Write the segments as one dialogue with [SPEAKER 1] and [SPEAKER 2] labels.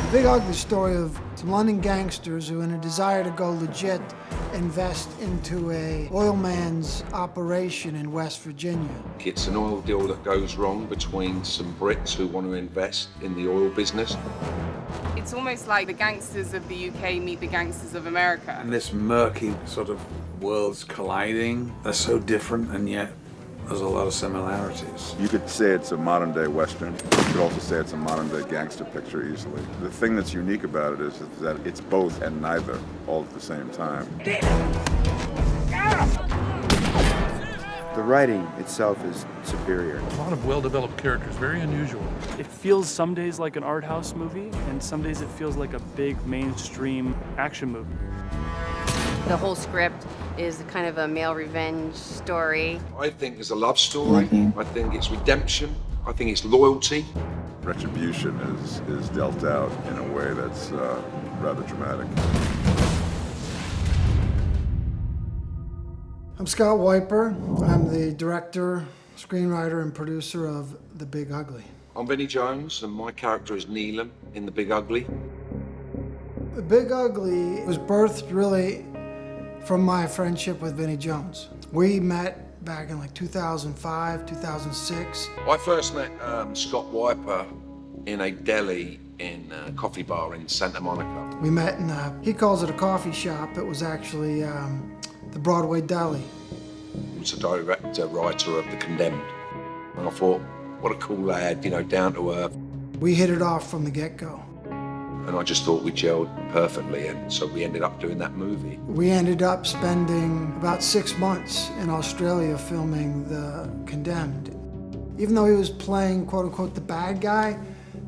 [SPEAKER 1] The Big Ugly story of some London gangsters who, in a desire to go legit, invest into a oil man's operation in West Virginia.
[SPEAKER 2] It's an oil deal that goes wrong between some Brits who want to invest in the oil business.
[SPEAKER 3] It's almost like the gangsters of the UK meet the gangsters of America.
[SPEAKER 4] And this murky sort of worlds colliding, they're so different and yet there's a lot of similarities.
[SPEAKER 5] You could say it's a modern-day Western. You could also say it's a modern-day gangster picture easily. The thing that's unique about it is that it's both and neither all at the same time.
[SPEAKER 6] The writing itself is superior.
[SPEAKER 7] A lot of well-developed characters, very unusual.
[SPEAKER 8] It feels some days like an art house movie, and some days it feels like a big mainstream action movie.
[SPEAKER 9] The whole script is kind of a male revenge story.
[SPEAKER 2] I think it's a love story. I think it's redemption. I think it's loyalty.
[SPEAKER 5] Retribution is dealt out in a way that's rather dramatic.
[SPEAKER 1] I'm Scott Wiper. I'm the director, screenwriter, and producer of The Big Ugly.
[SPEAKER 2] I'm Vinnie Jones, and my character is Neelam in The Big Ugly.
[SPEAKER 1] The Big Ugly was birthed really from my friendship with Vinnie Jones. We met back in like 2005, 2006.
[SPEAKER 2] I first met Scott Wiper in a deli in a coffee bar in Santa Monica.
[SPEAKER 1] We met in he calls it a coffee shop. It was actually the Broadway Deli.
[SPEAKER 2] He was the director, writer of The Condemned. And I thought, what a cool lad, you know, down to earth.
[SPEAKER 1] We hit it off from the get-go.
[SPEAKER 2] And I just thought we gelled perfectly, and so we ended up doing that movie.
[SPEAKER 1] We ended up spending about 6 months in Australia filming The Condemned. Even though he was playing, quote-unquote, the bad guy,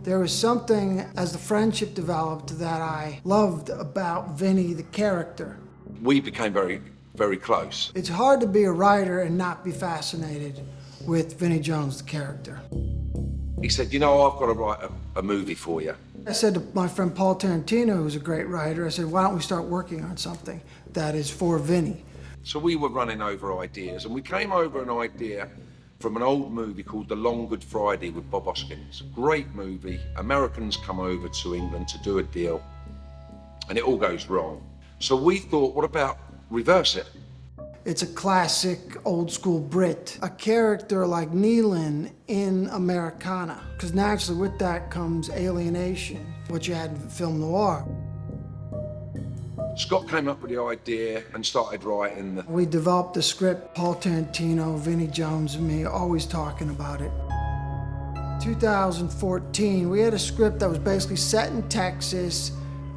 [SPEAKER 1] there was something, as the friendship developed, that I loved about Vinnie, the character.
[SPEAKER 2] We became very, very close.
[SPEAKER 1] It's hard to be a writer and not be fascinated with Vinnie Jones, the character.
[SPEAKER 2] He said, you know, I've got to write a movie for you.
[SPEAKER 1] I said to my friend Paul Tarantino, who's a great writer, I said, why don't we start working on something that is for Vinnie?
[SPEAKER 2] So we were running over ideas, and we came over an idea from an old movie called The Long Good Friday with Bob Hoskins. Great movie. Americans come over to England to do a deal, and it all goes wrong. So we thought, what about reverse it?
[SPEAKER 1] It's a classic old school Brit, a character like Neelan in Americana, because naturally with that comes alienation, what you had in film noir.
[SPEAKER 2] Scott came up with the idea and started writing.
[SPEAKER 1] We developed the script, Paul Tarantino, Vinnie Jones, and me, always talking about it. 2014, we had a script that was basically set in Texas,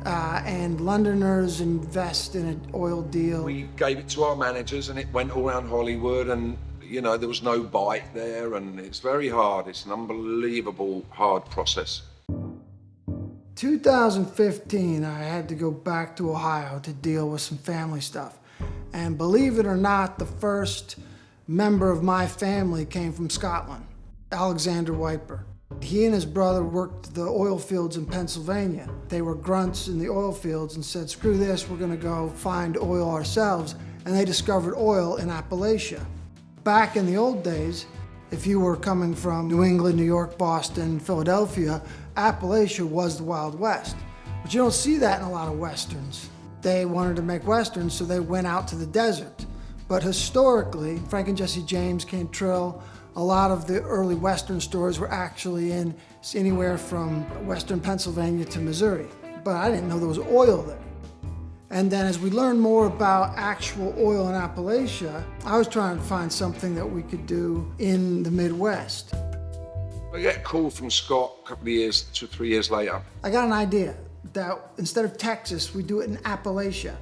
[SPEAKER 1] and Londoners invest in an oil deal.
[SPEAKER 2] We gave it to our managers, and it went all around Hollywood, and you know, there was no bite there, and it's very hard. It's an unbelievable hard process.
[SPEAKER 1] 2015, I had to go back to Ohio to deal with some family stuff. And believe it or not, the first member of my family came from Scotland, Alexander Wiper. He and his brother worked the oil fields in Pennsylvania. They were grunts in the oil fields and said, screw this, we're gonna go find oil ourselves. And they discovered oil in Appalachia. Back in the old days, if you were coming from New England, New York, Boston, Philadelphia, Appalachia was the Wild West. But you don't see that in a lot of Westerns. They wanted to make Westerns, so they went out to the desert. But historically, Frank and Jesse James, Cantrell, a lot of the early Western stories were actually in anywhere from Western Pennsylvania to Missouri. But I didn't know there was oil there. And then as we learned more about actual oil in Appalachia, I was trying to find something that we could do in the Midwest.
[SPEAKER 2] I get a call from Scott a couple of years, 2 or 3 years later.
[SPEAKER 1] I got an idea that instead of Texas, we do it in Appalachia.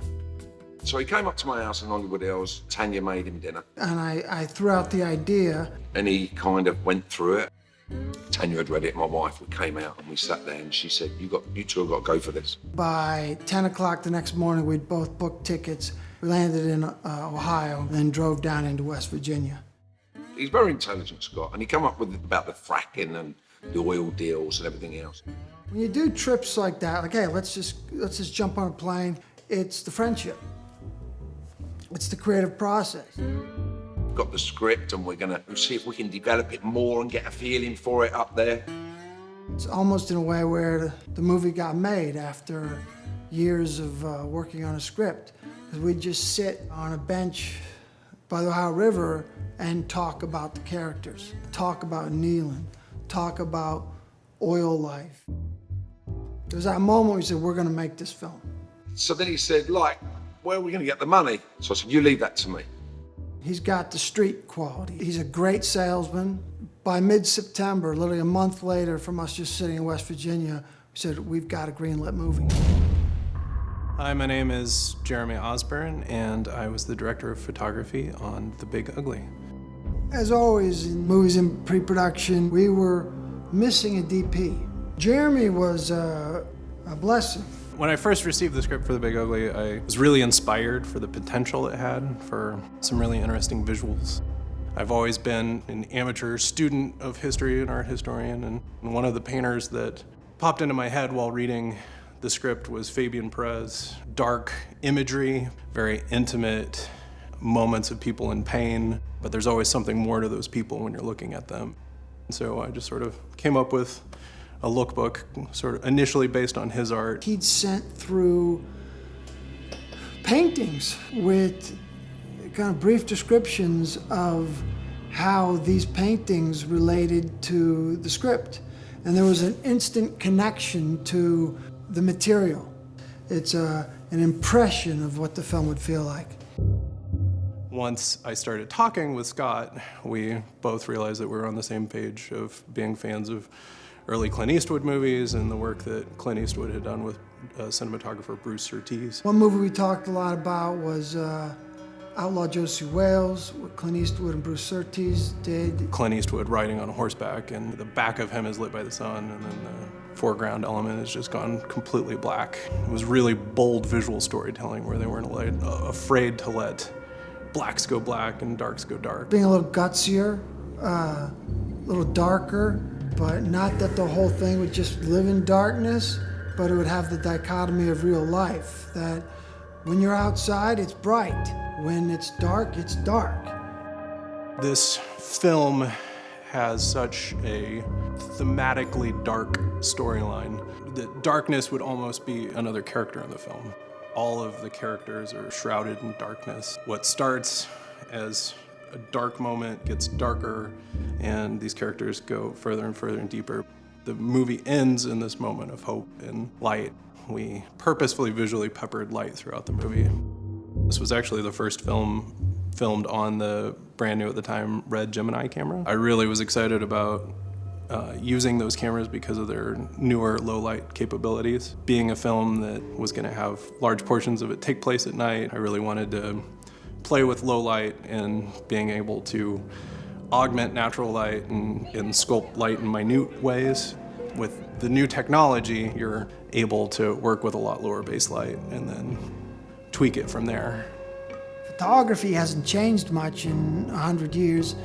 [SPEAKER 2] So he came up to my house in Hollywood Hills. Tanya made him dinner.
[SPEAKER 1] And I threw out the idea.
[SPEAKER 2] And he kind of went through it. Tanya had read it, my wife. We came out and we sat there and she said, you two have got to go for this.
[SPEAKER 1] By 10 o'clock the next morning, we'd both booked tickets. We landed in Ohio, then drove down into West Virginia.
[SPEAKER 2] He's very intelligent, Scott, and he came up with about the fracking and the oil deals and everything else.
[SPEAKER 1] When you do trips like that, like, hey, let's just jump on a plane, it's the friendship. It's the creative process.
[SPEAKER 2] Got the script and we're gonna see if we can develop it more and get a feeling for it up there.
[SPEAKER 1] It's almost in a way where the movie got made after years of working on a script. Because we'd just sit on a bench by the Ohio River and talk about the characters, talk about kneeling, talk about oil life. There was that moment where we said, we're gonna make this film.
[SPEAKER 2] So then he said, like, where are we going to get the money? So I said, you leave that to me.
[SPEAKER 1] He's got the street quality. He's a great salesman. By mid-September, literally a month later from us just sitting in West Virginia, we said, we've got a greenlit movie.
[SPEAKER 10] Hi, my name is Jeremy Osborne, and I was the director of photography on The Big Ugly.
[SPEAKER 1] As always in movies in pre-production, we were missing a DP. Jeremy was a blessing.
[SPEAKER 10] When I first received the script for The Big Ugly, I was really inspired for the potential it had for some really interesting visuals. I've always been an amateur student of history and art historian, and one of the painters that popped into my head while reading the script was Fabian Perez. Dark imagery, very intimate moments of people in pain, but there's always something more to those people when you're looking at them. And so I just sort of came up with a lookbook, sort of initially based on his art.
[SPEAKER 1] He'd sent through paintings with kind of brief descriptions of how these paintings related to the script. And there was an instant connection to the material. It's an impression of what the film would feel like.
[SPEAKER 10] Once I started talking with Scott, we both realized that we were on the same page of being fans of early Clint Eastwood movies and the work that Clint Eastwood had done with cinematographer Bruce Surtees.
[SPEAKER 1] One movie we talked a lot about was Outlaw Josie Wales, what Clint Eastwood and Bruce Surtees did.
[SPEAKER 10] Clint Eastwood riding on horseback, and the back of him is lit by the sun, and then the foreground element has just gone completely black. It was really bold visual storytelling where they weren't afraid to let blacks go black and darks go dark.
[SPEAKER 1] Being a little gutsier, a little darker, but not that the whole thing would just live in darkness, but it would have the dichotomy of real life, that when you're outside, it's bright. When it's dark, it's dark.
[SPEAKER 10] This film has such a thematically dark storyline that darkness would almost be another character in the film. All of the characters are shrouded in darkness. What starts as a dark moment gets darker, and these characters go further and further and deeper. The movie ends in this moment of hope and light. We purposefully visually peppered light throughout the movie. This was actually the first film filmed on the brand new at the time Red Gemini camera. I really was excited about using those cameras because of their newer low light capabilities. Being a film that was going to have large portions of it take place at night, I really wanted to play with low light and being able to augment natural light and sculpt light in minute ways. With the new technology, you're able to work with a lot lower base light and then tweak it from there.
[SPEAKER 1] Photography hasn't changed much in 100 years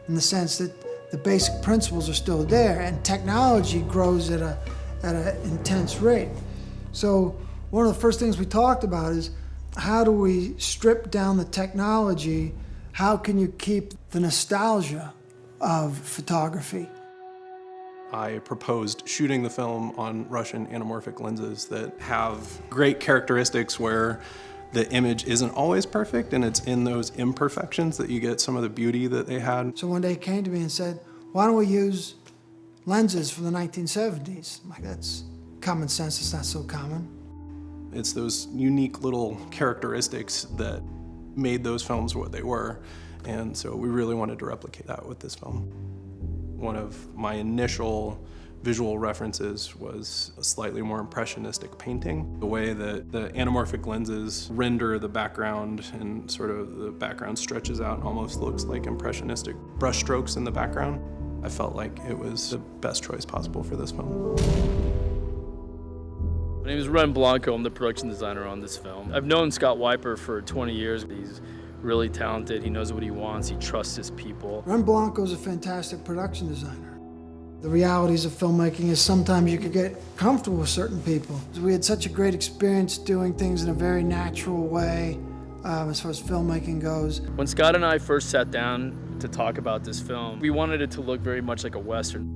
[SPEAKER 1] in the sense that the basic principles are still there, and technology grows at an intense rate. So one of the first things we talked about is how do we strip down the technology? How can you keep the nostalgia of photography?
[SPEAKER 10] I proposed shooting the film on Russian anamorphic lenses that have great characteristics where the image isn't always perfect, and it's in those imperfections that you get some of the beauty that they had.
[SPEAKER 1] So one day he came to me and said, why don't we use lenses from the 1970s? I'm like, that's common sense, it's not so common.
[SPEAKER 10] It's those unique little characteristics that made those films what they were, and so we really wanted to replicate that with this film. One of my initial visual references was a slightly more impressionistic painting. The way that the anamorphic lenses render the background and sort of the background stretches out and almost looks like impressionistic brushstrokes in the background. I felt like it was the best choice possible for this film.
[SPEAKER 11] My name is Ren Blanco. I'm the production designer on this film. I've known Scott Weiper for 20 years. He's really talented. He knows what he wants. He trusts his people.
[SPEAKER 1] Ren Blanco is a fantastic production designer. The realities of filmmaking is sometimes you can get comfortable with certain people. We had such a great experience doing things in a very natural way as far as filmmaking goes.
[SPEAKER 11] When Scott and I first sat down to talk about this film, we wanted it to look very much like a Western.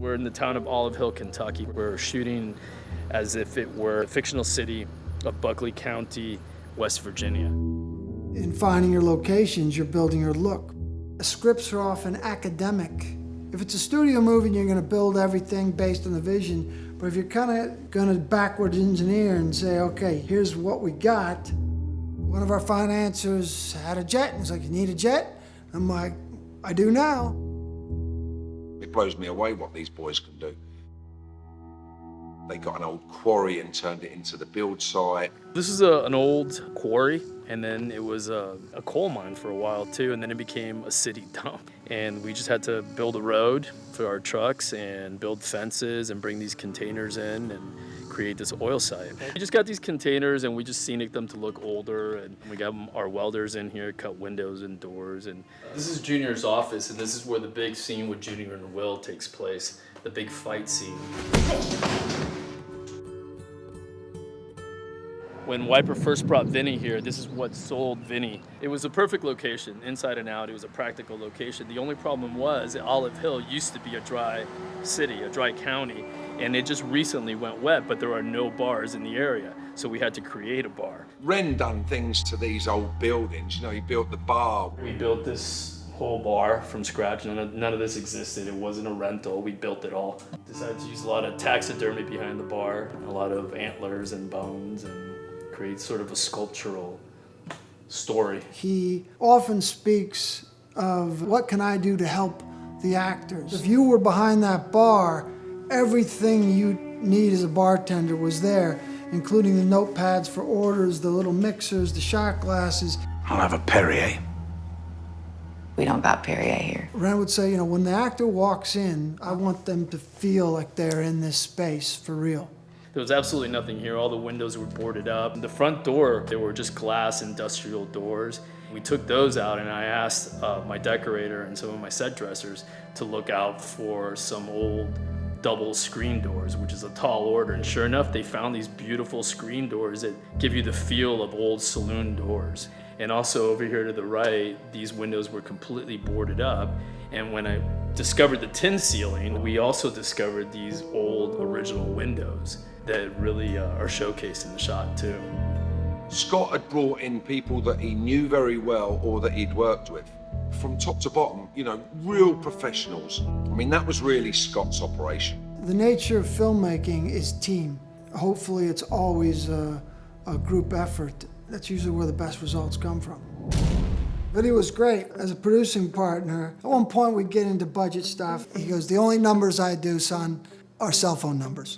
[SPEAKER 11] We're in the town of Olive Hill, Kentucky. We're shooting as if it were a fictional city of Buckley County, West Virginia.
[SPEAKER 1] In finding your locations, you're building your look. Scripts are often academic. If it's a studio movie, you're going to build everything based on the vision. But if you're kind of going to backwards engineer and say, okay, here's what we got. One of our financiers had a jet, and he's like, you need a jet? I'm like, I do now.
[SPEAKER 2] It blows me away what these boys can do. They got an old quarry and turned it into the build site.
[SPEAKER 11] This is an old quarry, and then it was a coal mine for a while too, and then it became a city dump. And we just had to build a road for our trucks and build fences and bring these containers in and create this oil site. We just got these containers and we just scenic them to look older, and we got our welders in here, cut windows and doors. And this is Junior's office, and this is where the big scene with Junior and Will takes place, the big fight scene. When Wiper first brought Vinny here, this is what sold Vinny. It was a perfect location, inside and out. It was a practical location. The only problem was Olive Hill used to be a dry city, a dry county, and it just recently went wet, but there are no bars in the area, so we had to create a bar.
[SPEAKER 2] Ren done things to these old buildings. You know, he built the bar.
[SPEAKER 11] We built this whole bar from scratch. None of this existed. It wasn't a rental. We built it all. Decided to use a lot of taxidermy behind the bar, a lot of antlers and bones, and create sort of a sculptural story.
[SPEAKER 1] He often speaks of what can I do to help the actors. If you were behind that bar, everything you need as a bartender was there, including the notepads for orders, the little mixers, the shot glasses.
[SPEAKER 4] I'll have a Perrier.
[SPEAKER 12] We don't got Perrier here.
[SPEAKER 1] Ren would say, you know, when the actor walks in, I want them to feel like they're in this space for real.
[SPEAKER 11] There was absolutely nothing here. All the windows were boarded up. The front door, they were just glass industrial doors. We took those out, and I asked my decorator and some of my set dressers to look out for some old double screen doors, which is a tall order. And sure enough, they found these beautiful screen doors that give you the feel of old saloon doors. And also over here to the right, these windows were completely boarded up. And when I discovered the tin ceiling, we also discovered these old original windows that really are showcased in the shot too.
[SPEAKER 2] Scott had brought in people that he knew very well or that he'd worked with. From top to bottom, you know, real professionals. I mean, that was really Scott's operation.
[SPEAKER 1] The nature of filmmaking is team. Hopefully it's always a group effort. That's usually where the best results come from. But he was great as a producing partner. At one point we'd get into budget stuff. He goes, the only numbers I do, son, are cell phone numbers.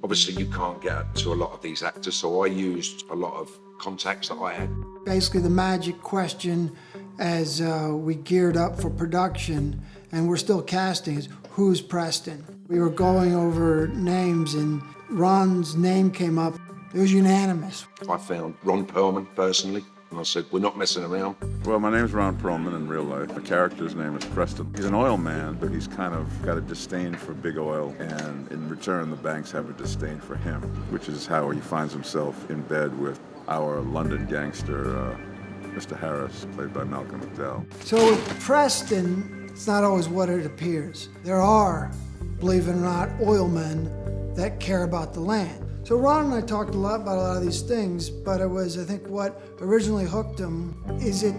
[SPEAKER 2] Obviously, you can't get to a lot of these actors, so I used a lot of contacts that I had.
[SPEAKER 1] Basically, the magic question as we geared up for production, and we're still casting, is who's Preston? We were going over names, and Ron's name came up. It was unanimous.
[SPEAKER 2] I found Ron Perlman, personally, and I said, we're not messing around.
[SPEAKER 5] Well, my name's Ron Perlman in real life. The character's name is Preston. He's an oil man, but he's kind of got a disdain for big oil, and in return, the banks have a disdain for him, which is how he finds himself in bed with our London gangster, Mr. Harris, played by Malcolm McDowell.
[SPEAKER 1] So with Preston, it's not always what it appears. There are, believe it or not, oil men that care about the land. So Ron and I talked a lot about a lot of these things, but it was, I think, what originally hooked him. Is it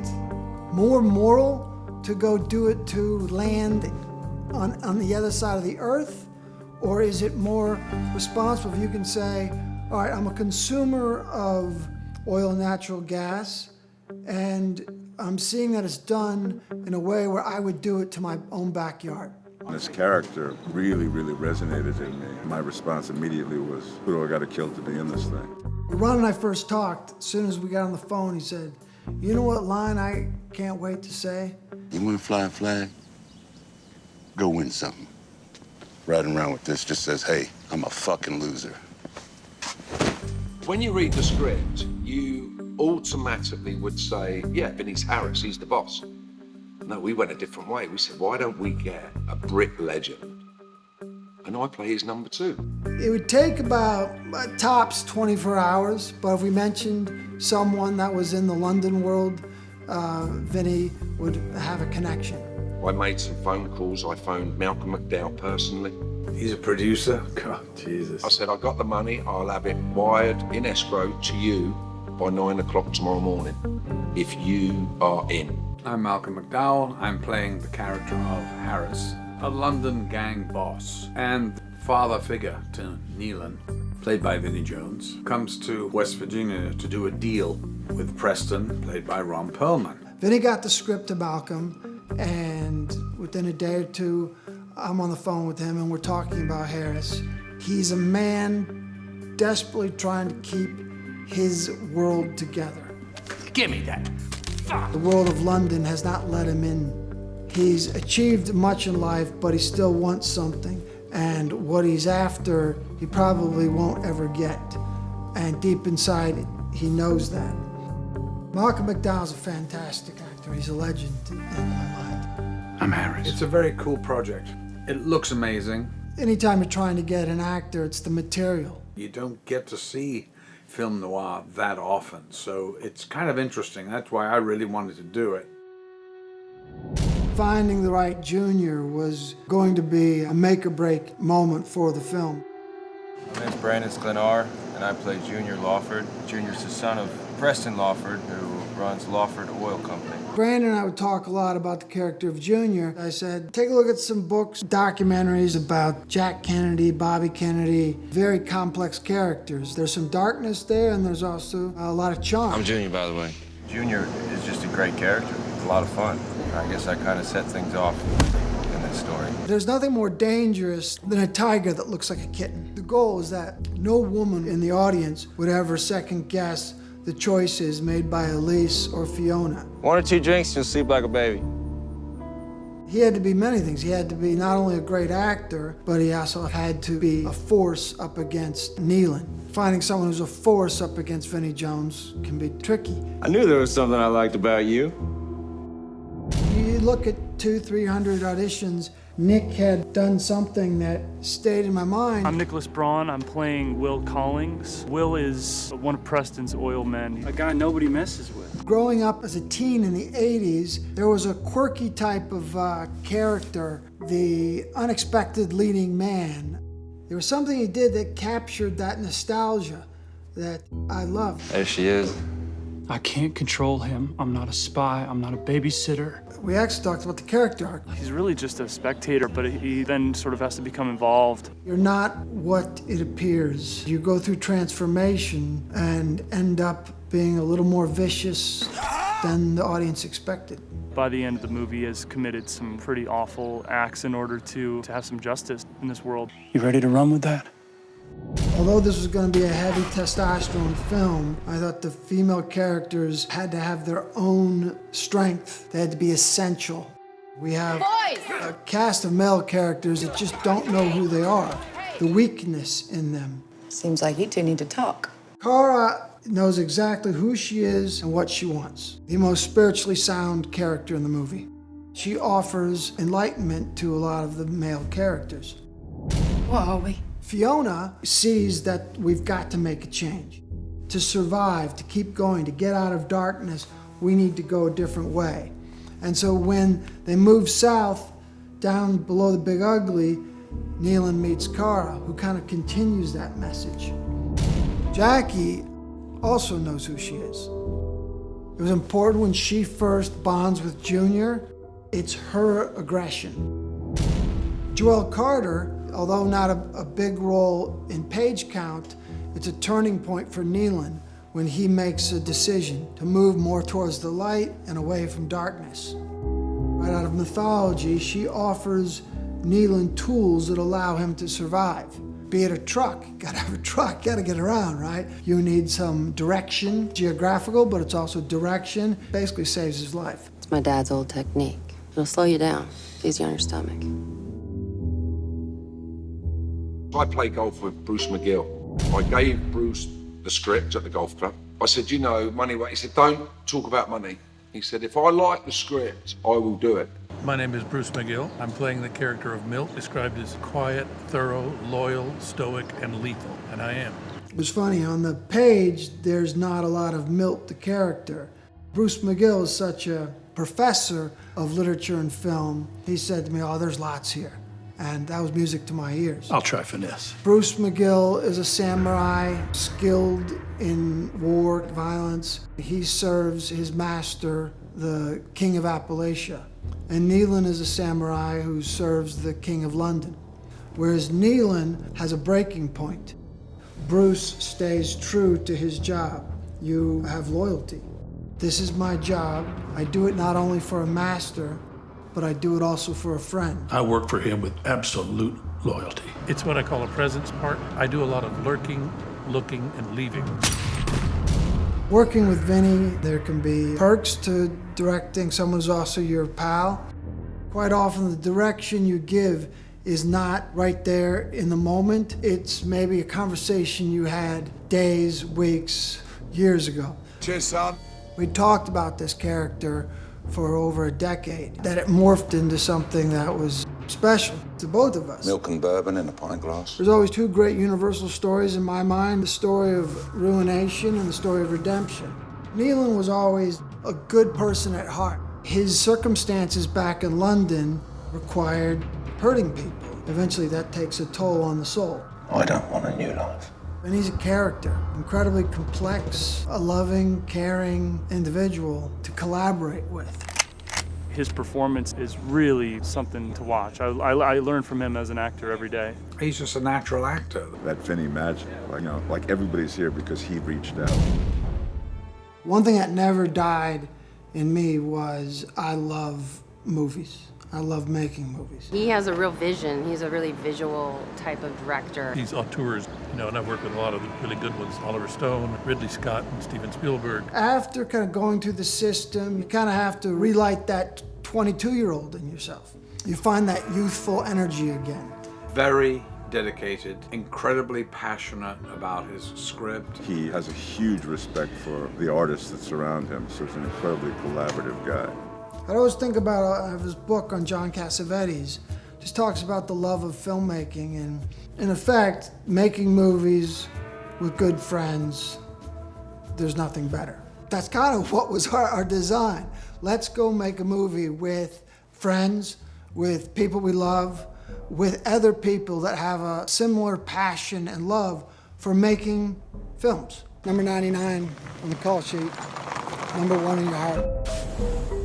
[SPEAKER 1] more moral to go do it to land on the other side of the earth? Or is it more responsible if you can say, all right, I'm a consumer of oil and natural gas, and I'm seeing that it's done in a way where I would do it to my own backyard.
[SPEAKER 5] This character really, really resonated in me. My response immediately was, who do I got to kill to be in this thing?
[SPEAKER 1] When Ron and I first talked, as soon as we got on the phone, he said, you know what line I can't wait to say?
[SPEAKER 13] You want to fly a flag? Go win something. Riding around with this just says, hey, I'm a fucking loser.
[SPEAKER 2] When you read the script, you automatically would say, yeah, Vinny's Harris, he's the boss. No, we went a different way. We said, why don't we get a Brit legend? And I play his number 2.
[SPEAKER 1] It would take about tops 24 hours, but if we mentioned someone that was in the London world, Vinny would have a connection.
[SPEAKER 2] I made some phone calls. I phoned Malcolm McDowell personally.
[SPEAKER 4] He's a producer? God, Jesus.
[SPEAKER 2] I said, I got the money, I'll have it wired in escrow to you by 9 o'clock tomorrow morning, if you are in.
[SPEAKER 4] I'm Malcolm McDowell. I'm playing the character of Harris, a London gang boss and father figure to Nealon, played by Vinnie Jones, comes to West Virginia to do a deal with Preston, played by Ron Perlman.
[SPEAKER 1] Vinny got the script to Malcolm, and within a day or two, I'm on the phone with him and we're talking about Harris. He's a man desperately trying to keep his world together.
[SPEAKER 7] Give me that.
[SPEAKER 1] The world of London has not let him in. He's achieved much in life, but he still wants something. And what he's after, he probably won't ever get. And deep inside, he knows that. Malcolm McDowell's a fantastic actor. He's a legend in my mind.
[SPEAKER 4] I'm Harris. It's a very cool project. It looks amazing.
[SPEAKER 1] Anytime you're trying to get an actor, it's the material.
[SPEAKER 4] You don't get to see film noir that often, so it's kind of interesting. That's why I really wanted to do it.
[SPEAKER 1] Finding the right junior was going to be a make-or-break moment for the film.
[SPEAKER 14] My name's Brandon SKLENAR, and I play Junior Lawford. Junior's the son of Preston Lawford, who runs Lawford Oil Company.
[SPEAKER 1] Brandon and I would talk a lot about the character of Junior. I said, take a look at some books, documentaries about Jack Kennedy, Bobby Kennedy, very complex characters. There's some darkness there, and there's also a lot of charm.
[SPEAKER 14] I'm Junior, by the way. Junior is just a great character. It's a lot of fun. I guess I kind of set things off in this story.
[SPEAKER 1] There's nothing more dangerous than a tiger that looks like a kitten. The goal is that no woman in the audience would ever second guess the choices made by Elise or Fiona.
[SPEAKER 14] 1 or 2 drinks, you'll sleep like a baby.
[SPEAKER 1] He had to be many things. He had to be not only a great actor, but he also had to be a force up against Nealon. Finding someone who's a force up against Vinnie Jones can be tricky.
[SPEAKER 14] I knew there was something I liked about you.
[SPEAKER 1] You look at 200-300 auditions, Nick had done something that stayed in my mind.
[SPEAKER 8] I'm Nicholas BRAUN. I'm playing Will Collings. Will is one of Preston's oil men, a guy nobody messes with.
[SPEAKER 1] Growing up as a teen in the 80s, there was a quirky type of character, the unexpected leading man. There was something he did that captured that nostalgia that I loved.
[SPEAKER 14] There she is.
[SPEAKER 8] I can't control him. I'm not a spy. I'm not a babysitter.
[SPEAKER 1] We actually talked about the character arc.
[SPEAKER 8] He's really just a spectator, but he then sort of has to become involved.
[SPEAKER 1] You're not what it appears. You go through transformation and end up being a little more vicious than the audience expected.
[SPEAKER 8] By the end of the movie, he has committed some pretty awful acts in order to have some justice in this world. You ready to run with that?
[SPEAKER 1] Although this was going to be a heavy testosterone film, I thought the female characters had to have their own strength. They had to be essential. We have a cast of male characters that just don't know who they are, the weakness in them.
[SPEAKER 12] Seems like you two need to talk.
[SPEAKER 1] Cara knows exactly who she is and what she wants. The most spiritually sound character in the movie. She offers enlightenment to a lot of the male characters.
[SPEAKER 12] What are we?
[SPEAKER 1] Fiona sees that we've got to make a change. To survive, to keep going, to get out of darkness, we need to go a different way. And so when they move south, down below the Big Ugly, Nealon meets Cara, who kind of continues that message. Jackie also knows who she is. It was important when she first bonds with Junior, it's her aggression. Joelle Carter, although not a big role in page count, it's a turning point for Nealon when he makes a decision to move more towards the light and away from darkness. Right out of mythology, she offers Nealon tools that allow him to survive. Be it a truck, gotta have a truck, gotta get around, right? You need some direction, geographical, but it's also direction. Basically saves his life.
[SPEAKER 9] It's my dad's old technique. It'll slow you down. It's easier on your stomach.
[SPEAKER 2] I play golf with Bruce McGill. I gave Bruce the script at the golf club. I said, you know, money, he said, don't talk about money. He said, if I like the script, I will do it.
[SPEAKER 7] My name is Bruce McGill. I'm playing the character of Milt, described as quiet, thorough, loyal, stoic, and lethal, and I am.
[SPEAKER 1] It was funny, on the page, there's not a lot of Milt, the character. Bruce McGill is such a professor of literature and film. He said to me, oh, there's lots here. and that was music to my ears.
[SPEAKER 7] I'll try finesse.
[SPEAKER 1] Bruce McGill is a samurai skilled in war, violence. He serves his master, the King of Appalachia. And Nealon is a samurai who serves the King of London. Whereas Nealon has a breaking point. Bruce stays true to his job. You have loyalty. This is my job. I do it not only for a master, but I do it also for a friend.
[SPEAKER 7] I work for him with absolute loyalty. It's what I call a presence part. I do a lot of lurking, looking, and leaving.
[SPEAKER 1] Working with Vinny, there can be perks to directing someone who's also your pal. Quite often the direction you give is not right there in the moment. It's maybe a conversation you had days, weeks, years ago.
[SPEAKER 2] Cheers, son.
[SPEAKER 1] We talked about this character for over a decade, that it morphed into something that was special to both of us.
[SPEAKER 13] Milk and bourbon in a pint glass.
[SPEAKER 1] There's always two great universal stories in my mind, the story of ruination and the story of redemption. Nealon was always a good person at heart. His circumstances back in London required hurting people. Eventually that takes a toll on the soul.
[SPEAKER 13] I don't want a new life.
[SPEAKER 1] And he's a character, incredibly complex, a loving, caring individual to collaborate with.
[SPEAKER 8] His performance is really something to watch. I learn from him as an actor every day.
[SPEAKER 4] He's just a natural actor.
[SPEAKER 5] That Vinny magic, like everybody's here because he reached out.
[SPEAKER 1] One thing that never died in me was I love movies. I love making movies.
[SPEAKER 9] He has a real vision. He's a really visual type of director.
[SPEAKER 7] These auteurs, and I've worked with a lot of the really good ones, Oliver Stone, Ridley Scott, and Steven Spielberg.
[SPEAKER 1] After kind of going through the system, you kind of have to relight that 22-year-old in yourself. You find that youthful energy again.
[SPEAKER 4] Very dedicated, incredibly passionate about his script.
[SPEAKER 5] He has a huge respect for the artists that surround him, so he's an incredibly collaborative guy.
[SPEAKER 1] I always think about his book on John Cassavetes. Just talks about the love of filmmaking and, in effect, making movies with good friends. There's nothing better. That's kind of what was our design. Let's go make a movie with friends, with people we love, with other people that have a similar passion and love for making films. Number 99 on the call sheet, number 1 in your heart.